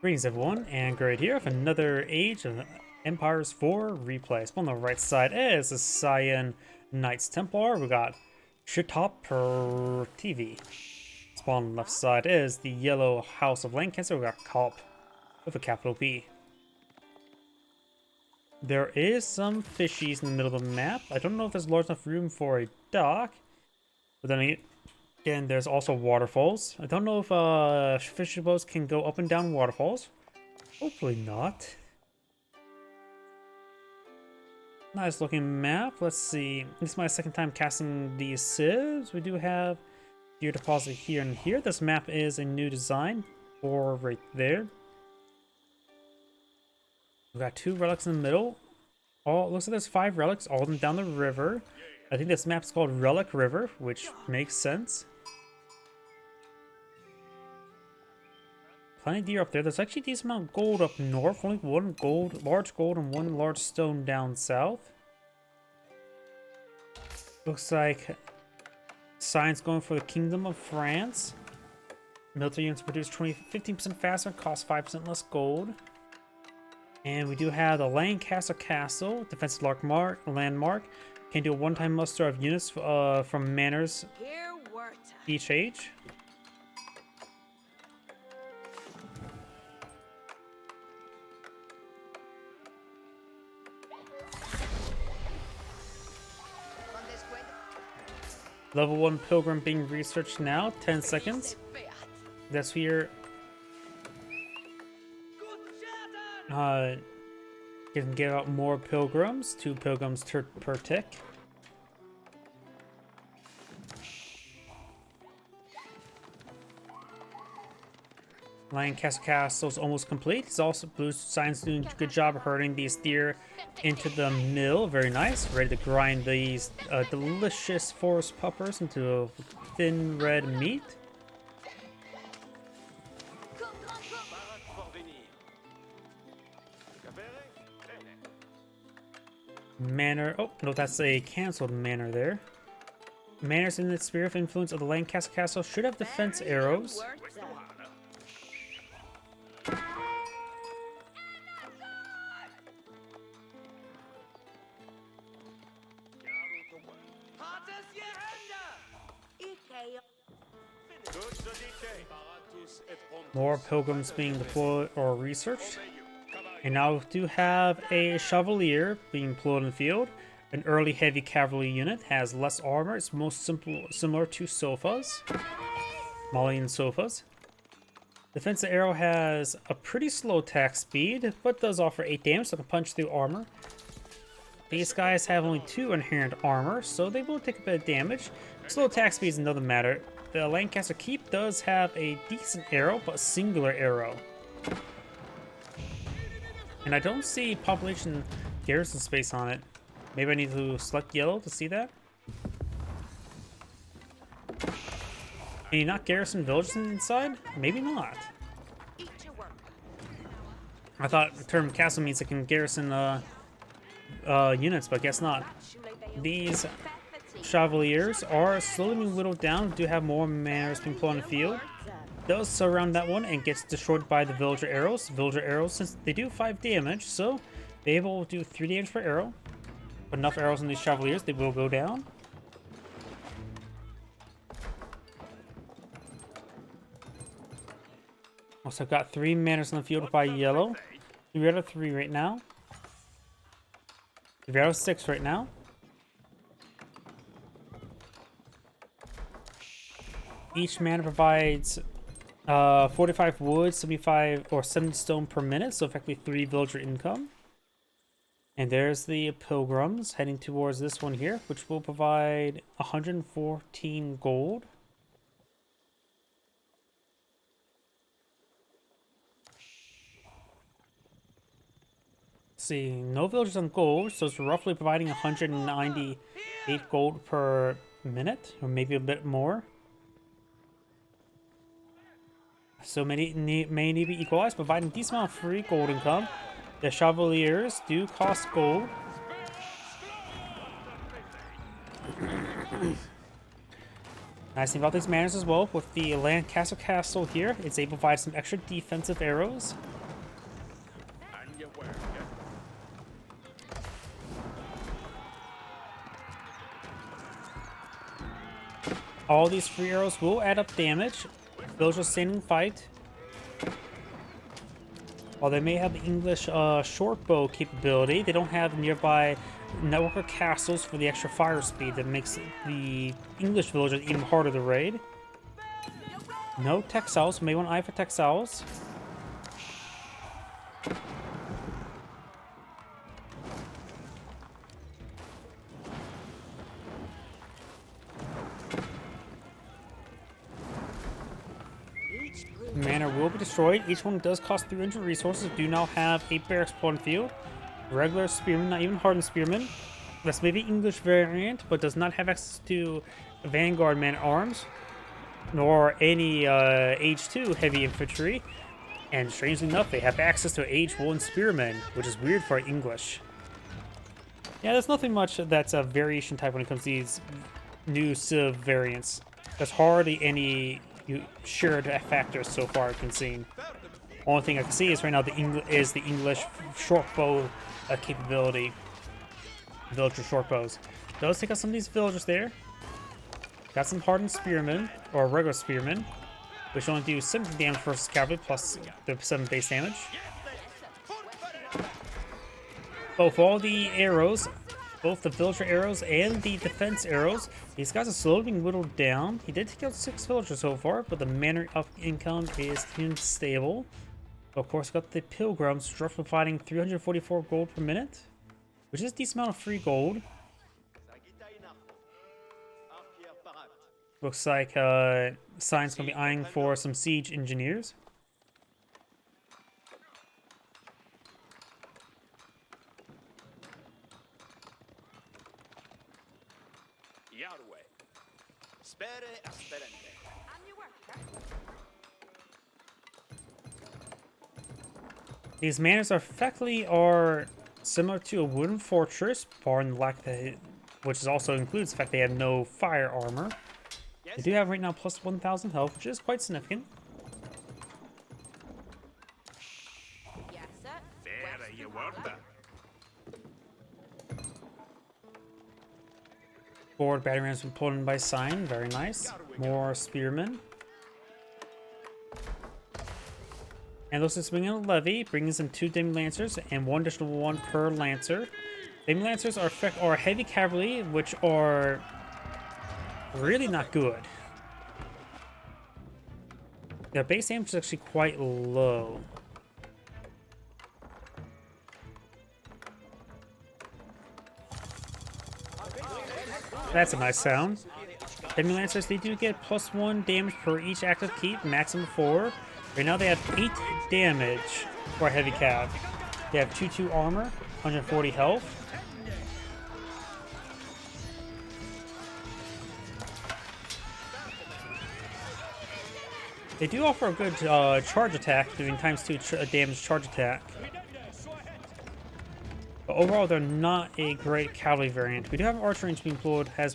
Greetings everyone, and great here with another Age of Empires 4 replay. So on the right side is the Cyan Knights Templar. We got ShtoprrrrTV. Spawn on the left side is the Yellow House of Lancaster. We got kauP with a capital P. There is some fishies in the middle of the map. I don't know if there's large enough room for a dock, but then again, there's also waterfalls. I don't know if fishing boats can go up and down waterfalls. Hopefully not. Nice looking map. Let's see. This is my second time casting these civs. We do have gear deposit here and here. This map is a new design for right there. We got 2 relics in the middle. Looks like there's 5 relics, all of them down the river. I think this map's called Relic River, which makes sense. Plenty of deer up there. There's actually a decent amount of gold up north. Only 1 large gold and 1 large stone down south. Looks like science going for the Kingdom of France. Military units produce 15% faster, cost 5% less gold. And we do have the Lancaster Castle, defensive landmark. Can do a one-time muster of units from manors each age. Level 1 Pilgrim being researched now, 10 seconds. That's here. Can get out more pilgrims, 2 pilgrims per tick. Lancaster Castle is almost complete. It's also Blue Science doing a good job of herding these deer into the mill. Very nice. Ready to grind these delicious forest puppers into thin red meat. Manor. Oh, no, that's a cancelled manor there. Manors in the sphere of influence of the Lancaster Castle should have defense arrows. More pilgrims being deployed or researched. And now we do have a Chevalier being deployed in the field. An early heavy cavalry unit has less armor. It's most similar to sofas. Malian sofas. Defensive arrow has a pretty slow attack speed, but does offer 8 damage, so can punch through armor. These guys have only 2 inherent armor, so they will take a bit of damage. Slow attack speed is another matter. The Lancaster Keep does have a decent arrow, but singular arrow. And I don't see population garrison space on it. Maybe I need to select yellow to see that. Can you not garrison villages inside? Maybe not. I thought the term castle means it can garrison units, but I guess not. These Chevaliers are slowly being whittled down. Do have more manors being put on the field. Does surround that one and gets destroyed by the villager arrows. Villager arrows, since they do 5 damage, so they will do 3 damage per arrow. Put enough arrows in these Chevaliers, they will go down. Also got 3 manors on the field by yellow. 3 out of 3 right now. 3 out of 6 right now. Each manor provides 45 wood, 75 or 70 stone per minute, so effectively 3 villager income. And there's the pilgrims heading towards this one here, which will provide 114 gold. Let's see, no villagers on gold, so it's roughly providing 198 gold per minute, or maybe a bit more. So may need to be equalized, providing a decent amount of free gold income. The Chevaliers do cost gold. Nice thing about these manners as well, with the Lancaster castle here, it's able to provide some extra defensive arrows. All these free arrows will add up damage. Villagers standing fight. While they may have the English short bow capability, they don't have nearby network of castles for the extra fire speed that makes the English villagers even harder to raid. No textiles, may want to eye for textiles. Manor will be destroyed. Each one does cost 300 resources. Do now have a barracks spawn field. Regular spearmen, not even hardened spearmen. That's maybe English variant, but does not have access to Vanguard man arms, nor any Age 2 heavy infantry. And strangely enough, they have access to Age 1 spearmen, which is weird for English. Yeah, there's nothing much that's a variation type when it comes to these new Civ variants. There's hardly any shared factors so far I've been seeing. Only thing I can see is right now the English short bow capability. Villager short bows. Does take out some of these villagers there. Got some hardened spearmen, or regular spearmen, which only do 70 damage versus cavalry plus the 7 base damage. Both all the arrows, both the villager arrows and the defense arrows, these guys are slowly being whittled down. He did take out 6 villagers so far, but the manor of income is unstable. Of course, got the pilgrims roughly providing 344 gold per minute, which is a decent amount of free gold. Looks like Sign's gonna be eyeing for some siege engineers. These manors effectively are similar to a wooden fortress, barring the lack that, which also includes the fact they have no fire armor. They do have right now plus 1,000 health, which is quite significant. Forward battery rams been pulled in by Sign, very nice. More spearmen. And those are swinging a levy, brings in 2 demi lancers and 1 additional 1 per lancer. Demi lancers are heavy cavalry, which are really not good. Their base damage is actually quite low. That's a nice sound. Demi lancers, they do get plus 1 damage per each active keep, maximum 4. Right now they have 8 damage for heavy cav. They have 2/2 armor, 140 health. They do offer a good charge attack, doing ×2 damage charge attack. But overall, they're not a great cavalry variant. We do have an archer range has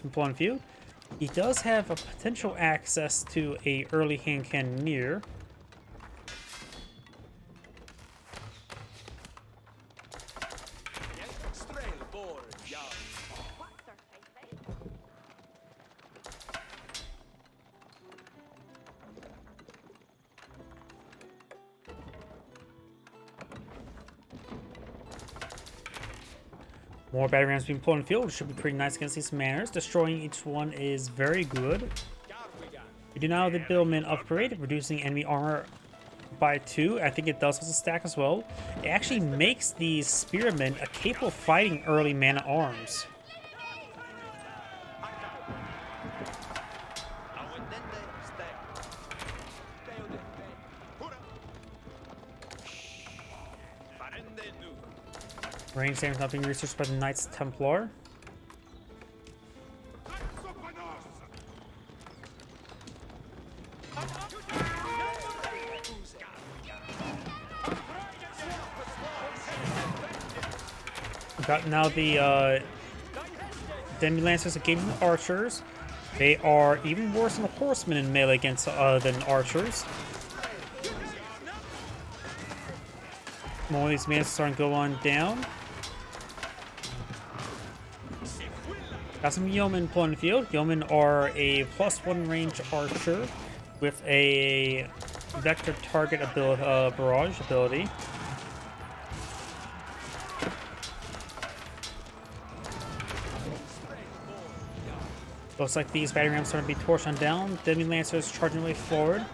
been pulled on field. He does have a potential access to a early hand cannoneer. More battery rams being pulled in the field, which should be pretty nice against these manors. Destroying each one is very good. We do now have the Billman upgrade, reducing enemy armor by 2. I think it does also stack as well. It actually makes these spearmen capable of fighting early mana arms. Range damage not being researched by the Knights Templar. We've got now the Demi Lancers that gave them the archers. They are even worse than horsemen in melee against than archers. More of these mans starting to go on down. Got some yeomen pulling the field. Yeomen are a +1 range archer with a vector target barrage ability. Looks like these battering rams are going to be torched on down. Demi Lancers charging way forward.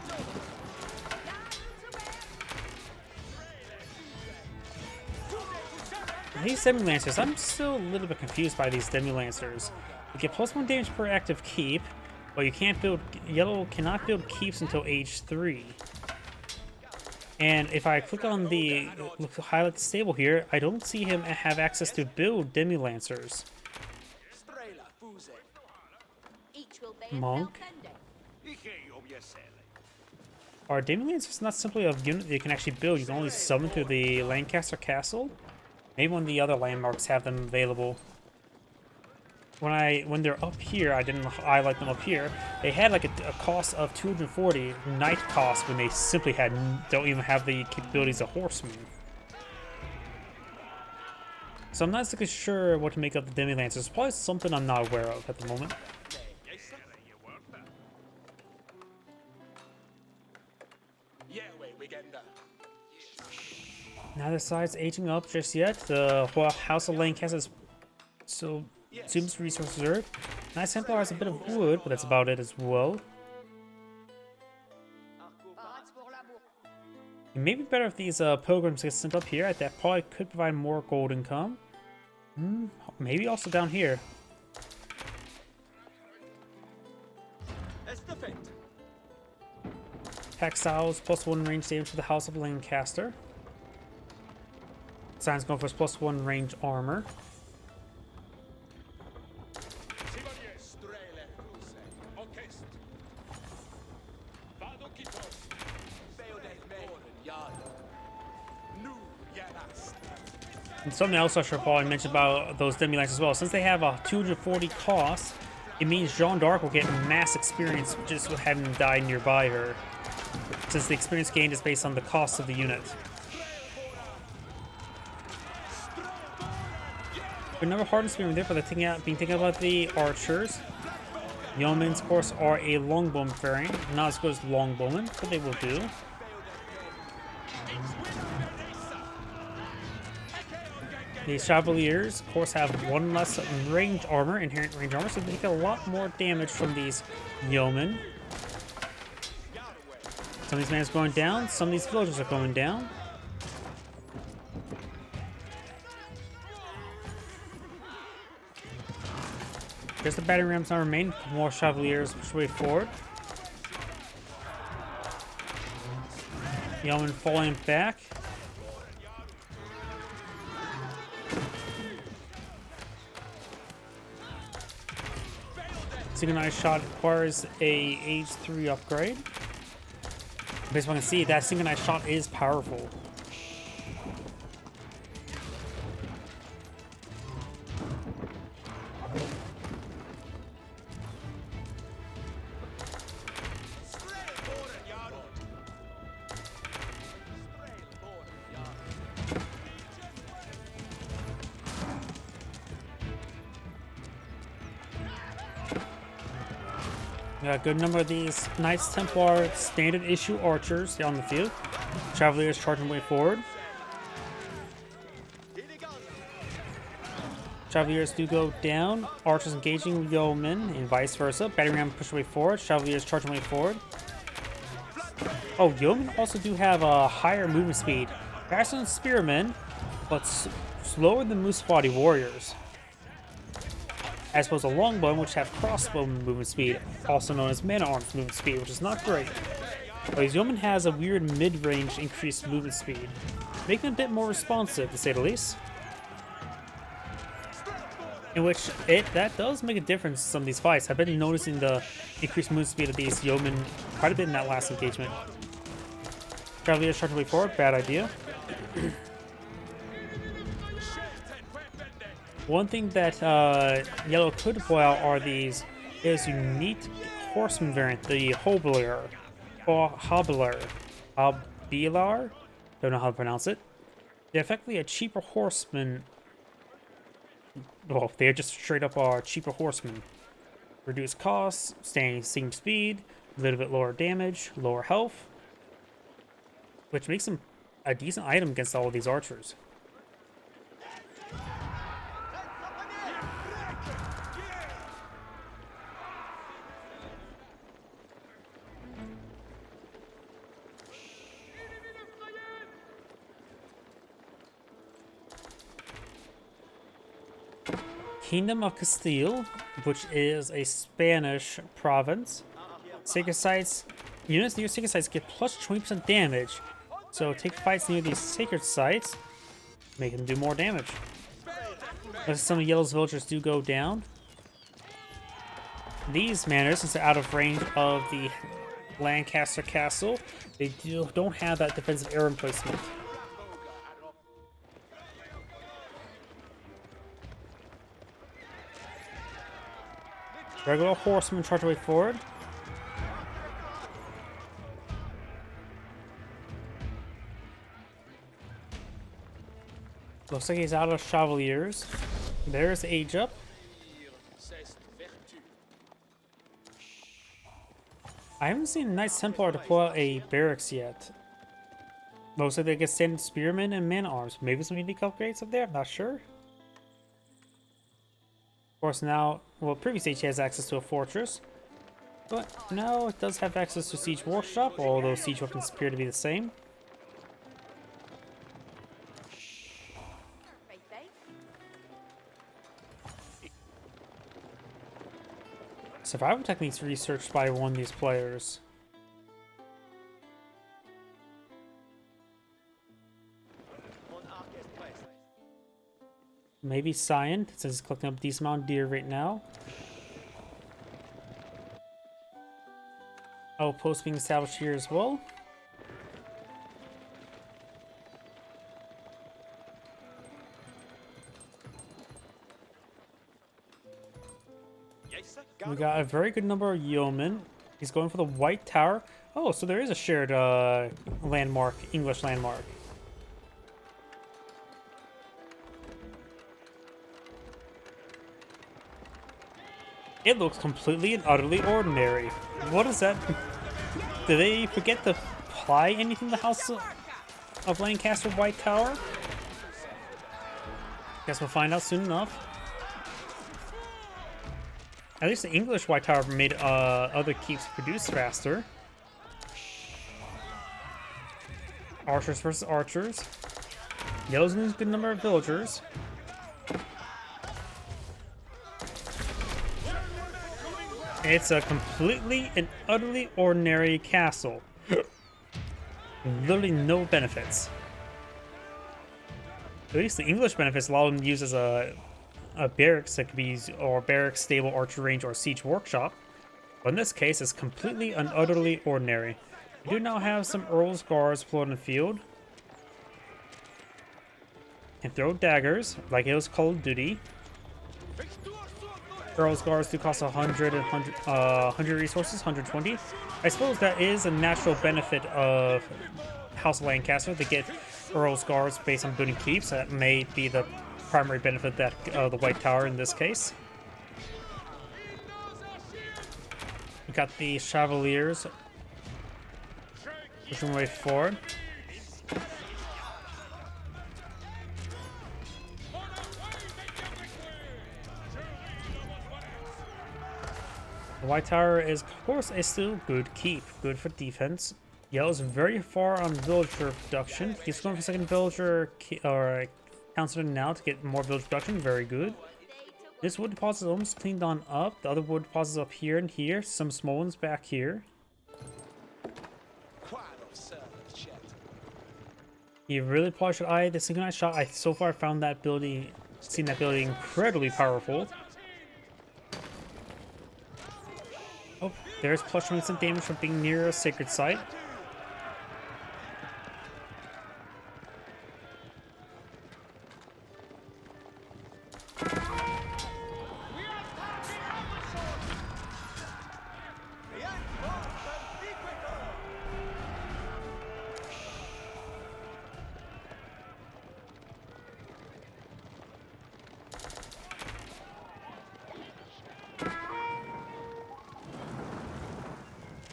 These Demi Lancers, I'm still a little bit confused by these Demi Lancers. You get +1 damage per active keep, but you can't build. Yellow cannot build keeps until age 3. And if I click on the highlight the stable here, I don't see him have access to build Demi Lancers. Monk. Are Demi Lancers not simply a unit that you can actually build? You can only summon through the Lancaster castle? Maybe one of the other landmarks have them available. When they're up here, I didn't highlight them up here. They had like a cost of 240 knight cost when they simply don't even have the capabilities of horsemen. So I'm not exactly sure what to make of the Demi Lancers. It's probably something I'm not aware of at the moment. Neither side's aging up just yet. The House of Lancaster is still assumes resource reserve. Nice Templar has a bit of wood, but that's about it as well. It may be better if these pilgrims get sent up here. That probably could provide more gold income. Maybe also down here. Textiles +1 range damage to the House of Lancaster. Sign's going for his +1 range armor. And something else I should probably mention about those Demi Lancers as well. Since they have a 240 cost, it means Jeanne d'Arc will get mass experience just with having them die nearby her. Since the experience gained is based on the cost of the unit. Another hardened spearman there, but they're thinking about the archers. Yeomans, of course, are a longbowman variant. Not as good as longbowmen, but they will do. The Chevaliers, of course, have 1 less range armor, inherent range armor, so they take a lot more damage from these yeomen. Some of these men are going down, some of these villagers are going down. There's the battering rams now remain. More Chevaliers push way forward. Yeoman falling back. Synchronized shot requires a age 3 upgrade. Based on what I can see, that synchronized shot is powerful. Got a good number of these Knights Templar standard issue archers on the field. Chevaliers charging way forward. Chevaliers do go down. Archers engaging yeomen and vice versa. Battering ram push way forward. Chevaliers charging way forward. Oh, yeomen also do have a higher movement speed. Faster than spearmen, but slower than Muswati warriors. As opposed to longbowmen, which have crossbow movement speed, also known as man-at-arms movement speed, which is not great. But his yeoman has a weird mid-range increased movement speed, making him a bit more responsive, to say the least. In which that does make a difference in some of these fights. I've been noticing the increased movement speed of these yeomen quite a bit in that last engagement. Chevaliers charging way forward, bad idea. One thing that Yellow could pull out are these is unique horseman variant, the Hobler, or Hobbler, Hobbilar. Don't know how to pronounce it. They're effectively a cheaper horseman. Well, they're just straight up cheaper horsemen. Reduced costs, staying same speed, a little bit lower damage, lower health, which makes them a decent item against all of these archers. Kingdom of Castile, which is a Spanish province. Sacred sites. Units near sacred sites get plus 20% damage. So take fights near these sacred sites, make them do more damage. As some of Yellow's villagers do go down. These manors, since they're out of range of the Lancaster castle, they don't have that defensive arrow emplacement. Regular horsemen charge away forward. Looks like he's out of Chevaliers. There's Age Up. I haven't seen Knights Templar deploy a barracks yet. Looks like they get standard spearmen and man-arms. Maybe some unique upgrades up there, I'm not sure. Of course now, well, previous Age has access to a fortress. But now it does have access to Siege Workshop, although siege weapons appear to be the same. Survival techniques researched by one of these players. Maybe Cyan, since he's collecting up a decent amount of deer right now. Outpost being established here as well. We got a very good number of yeomen. He's going for the White Tower. Oh, so there is a shared landmark, English landmark. It looks completely and utterly ordinary. What is that? Did they forget to apply anything to the House of Lancaster White Tower? Guess we'll find out soon enough. At least the English White Tower made other keeps produce faster. Archers versus archers. Yellow's a good number of villagers. It's a completely and utterly ordinary castle. Literally no benefits. At least the English benefits allow them to use as a barracks that could be used, or barracks, stable, archer range, or siege workshop. But in this case, it's completely and utterly ordinary. We do now have some Earl's Guards floating in the field. Can throw daggers, like it was Call of Duty. Earl's Guards do cost 100 resources, 120. I suppose that is a natural benefit of House of Lancaster to get Earl's Guards based on building keeps. That may be the primary benefit that the White Tower in this case. We got the Chevaliers pushing their way forward. The White Tower is, of course, a still good keep, good for defense. Yellow's very far on villager production. He's going for second villager or counselor now to get more village production. Very good. This wood deposit is almost cleaned on up. The other wood deposits up here and here. Some small ones back here. You really probably should eye the synchronized shot. I so far found that building, seen that building incredibly powerful. Oh, there's plus 20% damage from being near a sacred site.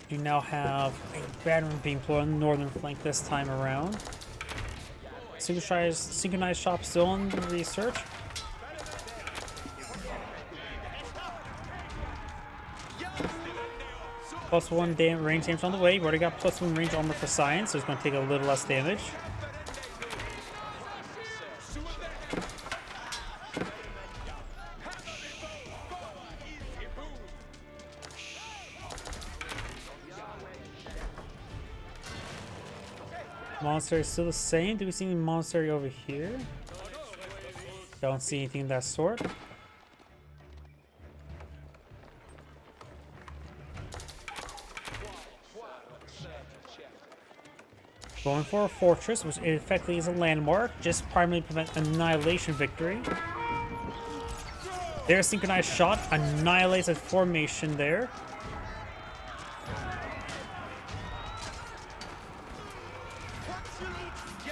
You now have a battery being deployed on the northern flank this time around. Synchronized shop still in research. +1 range damage on the way. We've already got +1 range armor for science, so it's going to take a little less damage. Monastery is still the same. Do we see any monastery over here? Don't see anything of that sort. Going for a fortress, which effectively is a landmark, just primarily prevent annihilation victory. There's synchronized shot, annihilates a formation there.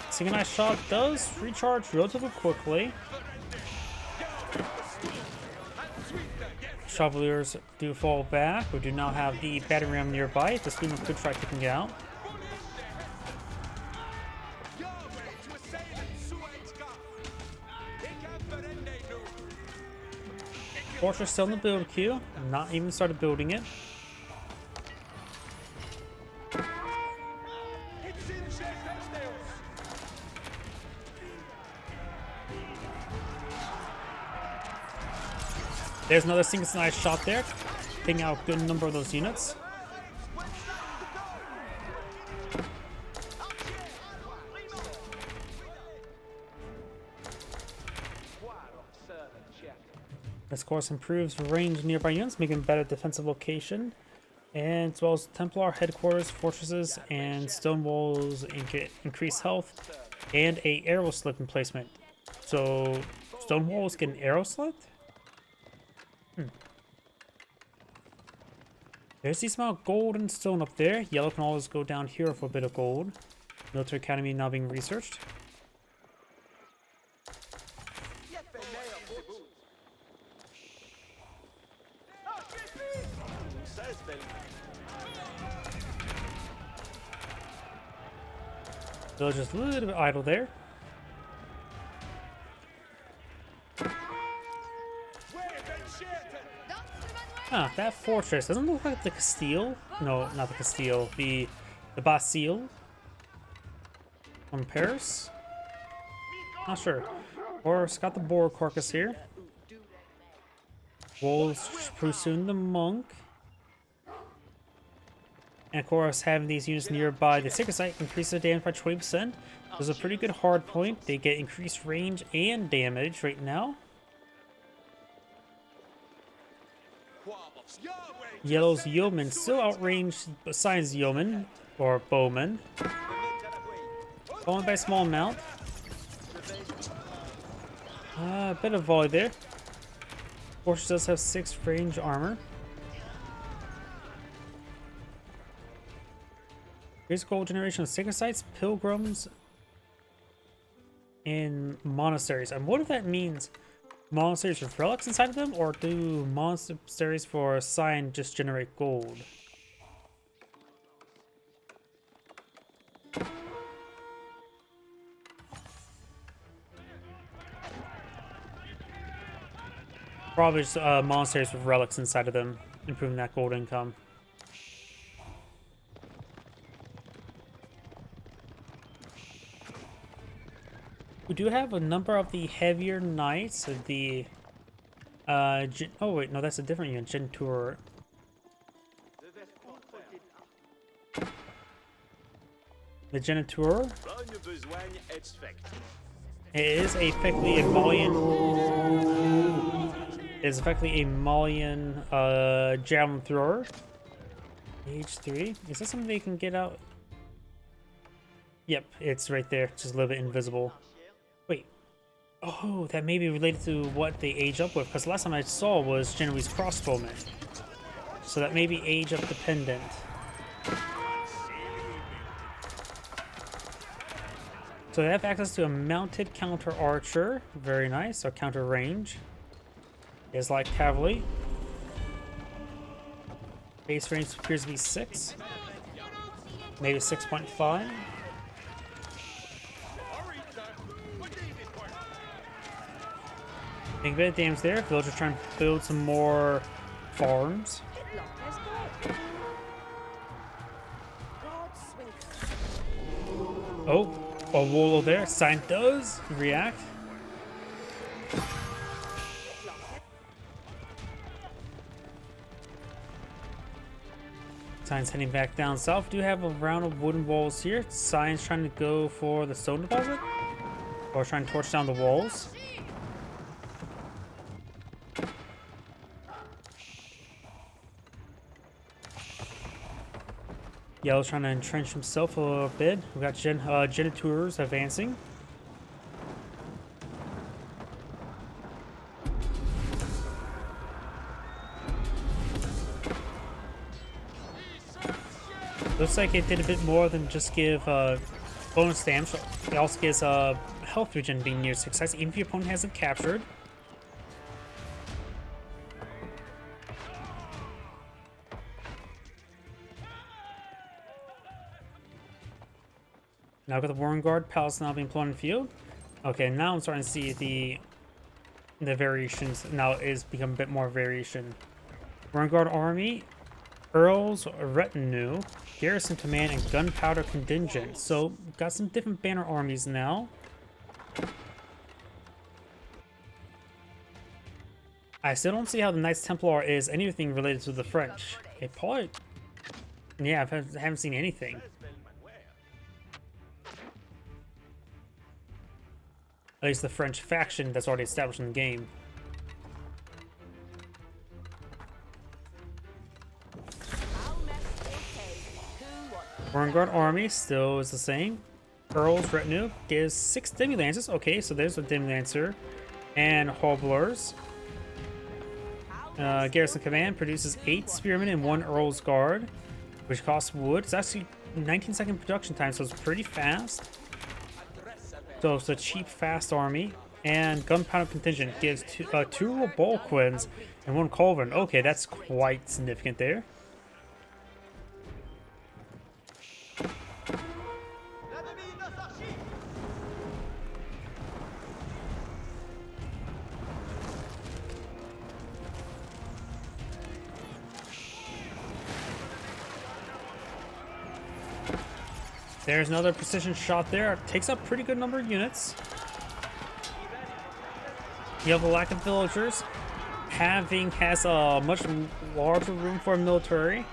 Synchronized shot does recharge relatively quickly. Chevaliers do fall back. We do now have the battery ram nearby. The Spoon could try taking it out. Fortress still in the build queue. I'm not even started building it. There's another synchronized shot there, taking out a good number of those units. This course improves range nearby units, making better defensive location, and as well as Templar headquarters, fortresses, and stone walls increase health, and a arrow slit emplacement. So stone walls get an arrow slit? There's a small gold and stone up there. Yellow can always go down here for a bit of gold. Military Academy now being researched. Village is a little bit idle there. Ah, that fortress doesn't look like the Castile. No, not the Castile. The Bastille from Paris. Not sure. Or it's got the boar carcass here. Wolves pursuing the monk. And of course, having these units nearby the sacred site increases the damage by 20%. There's a pretty good hard point. They get increased range and damage right now. Yellow's yeoman still outranged besides yeoman or bowman. Falling by a small amount. A bit of volley there. Fortress does have 6 range armor. Here's gold generation of sacred sites, pilgrims, and monasteries. I wonder if that means monasteries with relics inside of them, or do monasteries for sign just generate gold? Probably just monasteries with relics inside of them, improving that gold income. We do have a number of the heavier knights, the oh wait, no, that's a different unit, Gentour. The Gentour. It is effectively a Malian. It is effectively a Malian javelin thrower. H3. Is that something they can get out? Yep, it's right there, just a little bit invisible. Wait. Oh, that may be related to what they age up with, because the last time I saw was Genoese crossbowmen. So that may be age up dependent. So they have access to a mounted counter archer. Very nice, or counter range. Is like cavalry. Base range appears to be 6. Maybe 6.5. Make a bit of damage there. Villagers trying to build some more farms. Oh, a wall there. Sign does react. Sign's heading back down south. Do have a round of wooden walls here. Sign's trying to go for the stone deposit. Or trying to torch down the walls. Yellow's trying to entrench himself a little bit. We got Genitours advancing. Looks like it did a bit more than just give bonus damage. It also gives health regen being near success, even if your opponent hasn't captured. Now got the Warren Guard Palace now being ploughed in the field. Okay, now I'm starting to see the variations. Now it is become a bit more variation. Warren Guard Army, Earl's Retinue, Garrison Command, and Gunpowder Contingent. So got some different banner armies now. I still don't see how the Knights Templar is anything related to the French. It probably, yeah, I haven't seen anything. At least the French faction that's already established in the game. Warren Guard Army still is the same. Earl's Retinue gives 6 Demi-Lancers. Okay, so there's a Demi-Lancer. And Hobblers. Garrison Command produces 8 Spearmen and 1 Earl's Guard, which costs wood. It's actually 19-second production time, so it's pretty fast. So it's a cheap, fast army. And Gunpowder Contingent gives 2 Rebolquins and 1 Culverin. Okay, that's quite significant there. There's another precision shot there. Takes up pretty good number of units. You have a lack of villagers. Having has a much larger room for a military.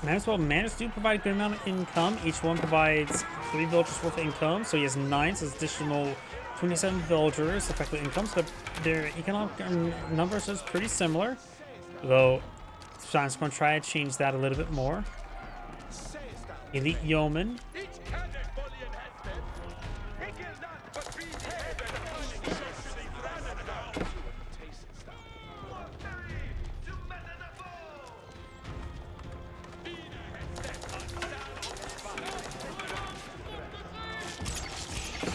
Maxwell manors do provide a good amount of income. Each one provides 3 villagers worth of income. So he has 9, so it's additional 27 villagers effective incomes. But their economic numbers is pretty similar. Though Sean's going to try to change that a little bit more. Elite Yeoman.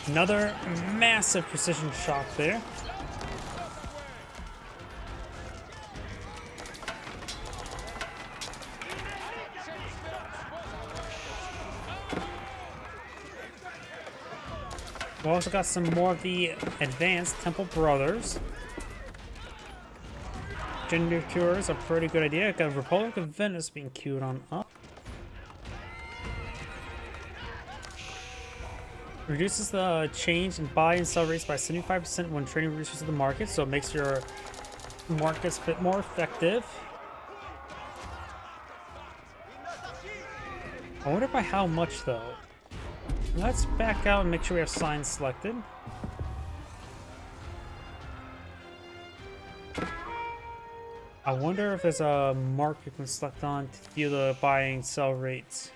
Another massive precision shot there. We also got some more of the advanced Temple Brothers. Gender Cure is a pretty good idea. Got Republic of Venice being queued on up. Reduces the change in buy and sell rates by 75% when trading resources in the market, so it makes your markets a bit more effective. I wonder by how much though. Let's back out and make sure we have signs selected. I wonder if there's a mark you can select on to view the buy and sell rates.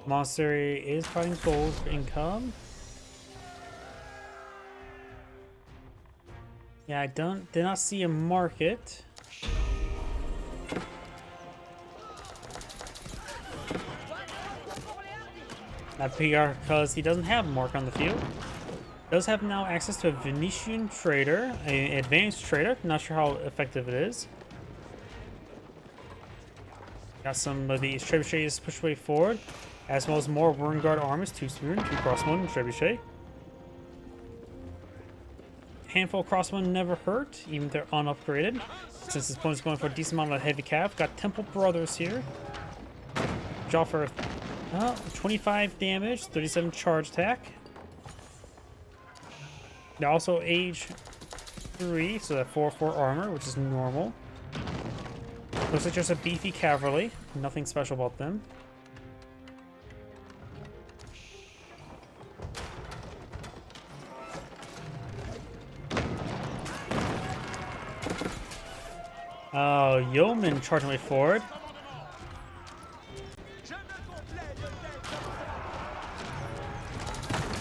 Monastery is providing gold for income. Yeah, I did not see a market. That PR because he doesn't have a mark on the field. Does have now access to a Venetian trader, an advanced trader. Not sure how effective it is. Got some of these trebuchets pushed way forward, as well as more Warren Guard armies, 2 spearmen, 2 crossbowmen, and trebuchet. Handful of crossbowmen never hurt, even if they're unupgraded. Since this opponent's going for a decent amount of heavy cav. Got Temple Brothers here. Draw for 25 damage, 37 charge attack. They're also age 3, so that 4/4 armor, which is normal. Looks like just a beefy cavalry. Nothing special about them. Oh, yeoman charging way forward.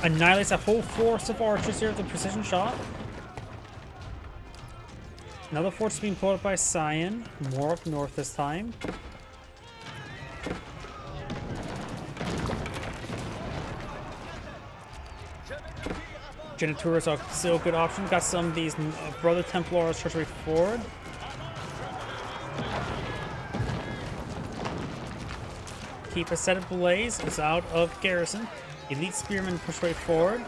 Annihilates a whole force of archers here with a precision shot. Another force being pulled up by Cyan. More up north this time. Genitors are still a good option. Got some of these Brother Templars charging way forward. Keep a set of blaze is out of garrison. Elite Spearmen push right forward.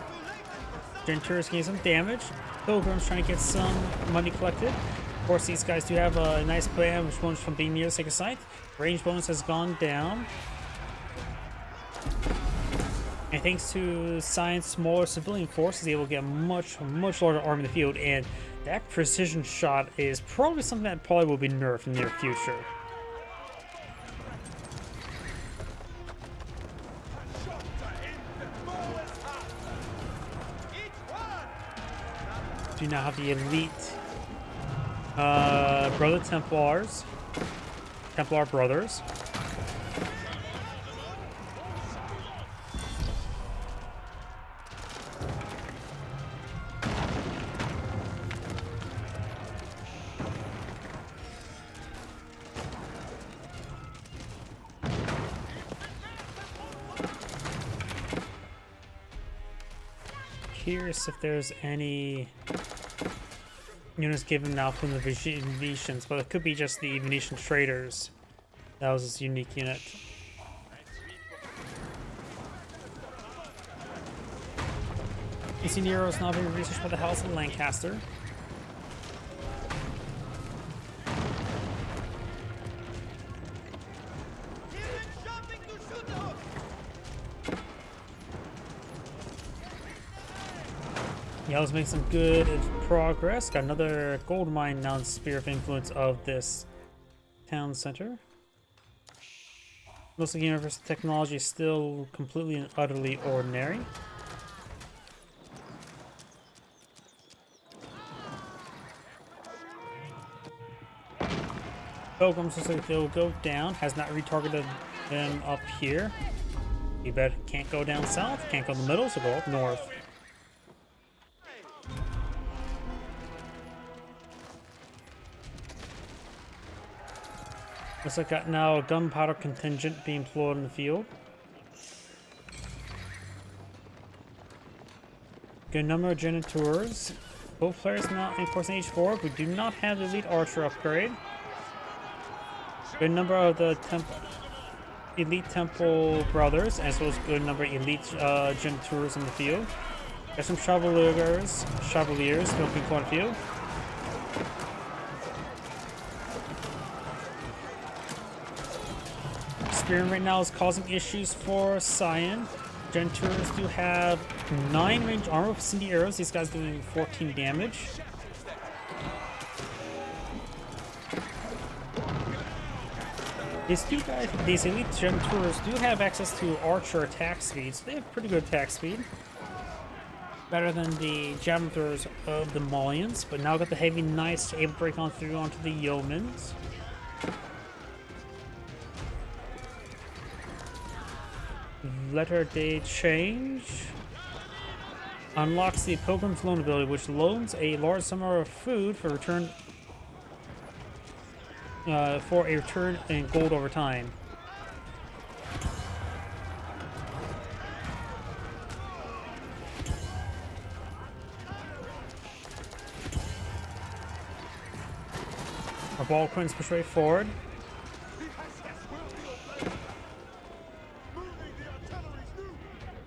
Genitors getting some damage. Pilgrims trying to get some money collected. Of course, these guys do have a nice plan, which one's from being near the sacred site. Range bonus has gone down. And thanks to Cyan's smaller civilian force, is able to get a much larger army in the field. And that precision shot is probably something that probably will be nerfed in the near future. Do now have the elite Brother Templars, Templar Brothers. Curious if there's any units given now from the Venetians, but it could be just the Venetian traders. That was this unique unit. Eastern Nero is now being researched by the House of Lancaster. Yellow's making some good progress. Got another gold mine now in the sphere of influence of this town center. Looks like universal technology is still completely and utterly ordinary. Pilgrims looks like they'll go down. Has not retargeted them up here. You bet can't go down south, can't go in the middle, so go up north. Looks like got now a gunpowder contingent being deployed in the field. Good number of genitors. Both players now in course in H4. We do not have the elite archer upgrade. Good number of the elite temple brothers, as well as good number of elite genitors in the field. There's some chevaliers looking for the field. Spearman right now is causing issues for Cyan. Genitors do have 9 range armor with Cindy arrows. These guys doing 14 damage. These elite Genitors do have access to archer attack speed, so they have pretty good attack speed. Better than the javelin throwers of the Maulians, but now got the heavy knights able to break on through onto the yeomans. Letter Day Change unlocks the Pilgrim's Loan ability, which loans a large sum of food for return in gold over time. Our ball quins push right forward.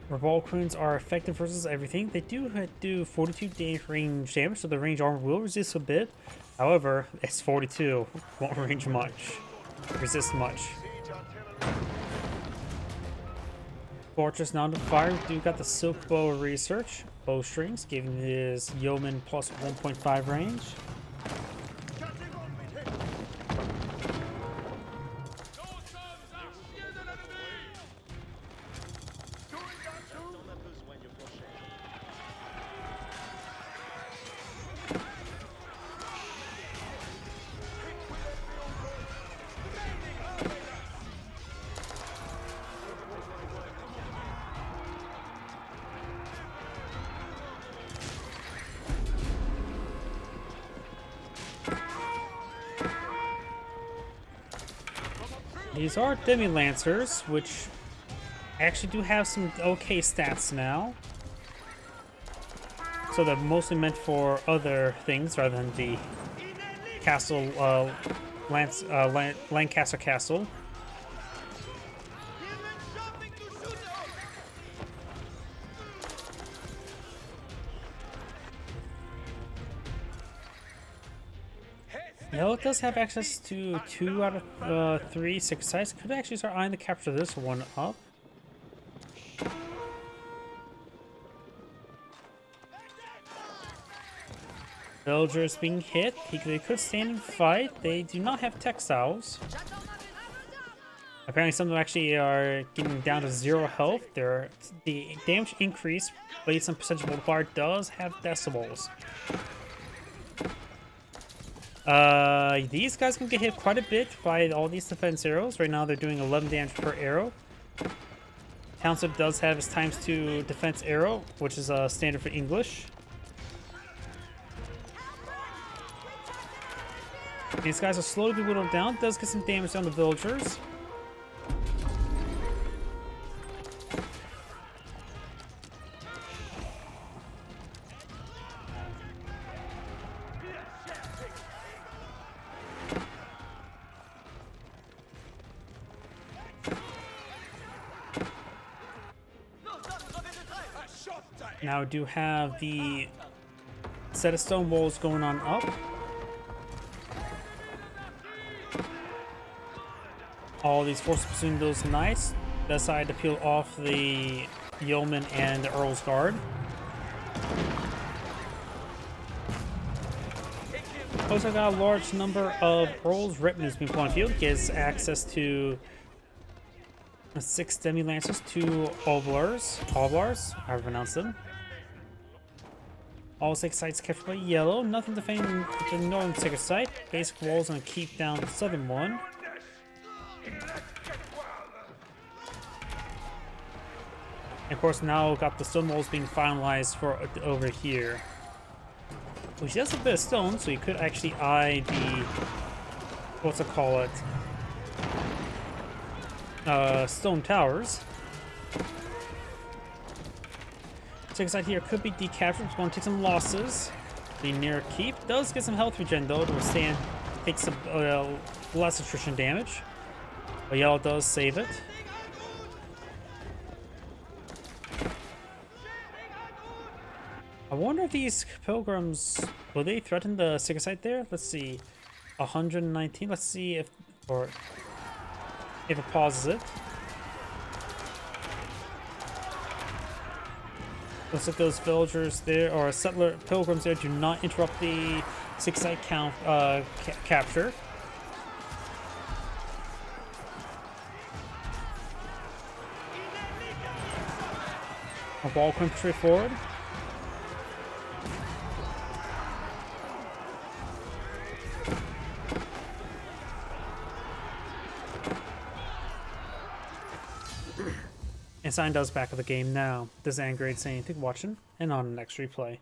Revolt Queens are effective versus everything. They do 42 range damage, so the range armor will resist a bit. However, it's 42. Won't range much. Resist much. Fortress now to fire. We do got the Silk Bow research. Bowstrings, giving his Yeoman plus 1.5 range. These are Demi-Lancers, which actually do have some okay stats now. So they're mostly meant for other things rather than the castle, Lancaster castle. No, it does have access to 2 out of 3 6 sites. Could actually start eyeing to capture this one up. Villagers being hit. They could stand and fight. They do not have textiles. Apparently some of them actually are getting down to 0 health. The damage increase based on percentage multiplier does have decibels. These guys can get hit quite a bit by all these defense arrows. Right now they're doing 11 damage per arrow. Township does have his ×2 defense arrow, which is standard for English. These guys are slowly whittled down. Does get some damage on the villagers. Now we do have the set of stone walls going on up. All these forces pursuing those knights decide to peel off the yeoman and the Earl's Guard. Also got a large number of Earl's retinues being put on field. Gives access to 6 Demi-Lancers, 2 Oblars, however you pronounce them. All 6 sites captured by yellow. Nothing defending the northern secret site. Basic walls gonna keep down the southern one. And of course now got the stone walls being finalized for over here. Which has a bit of stone, so you could actually eye the stone towers. Second side here could be decaptured. It's going to take some losses. The near keep does get some health regen though to withstand, take some less attrition damage. But yellow does save it. I wonder if these pilgrims, will they threaten the secret site there? Let's see. 119. Let's see if it pauses it. Looks like those villagers there, or settler pilgrims there, do not interrupt the secret site count capture. A wall queen straight forward. And Sign does back of the game now. This is Angrade saying thank you for watching, and on the next replay.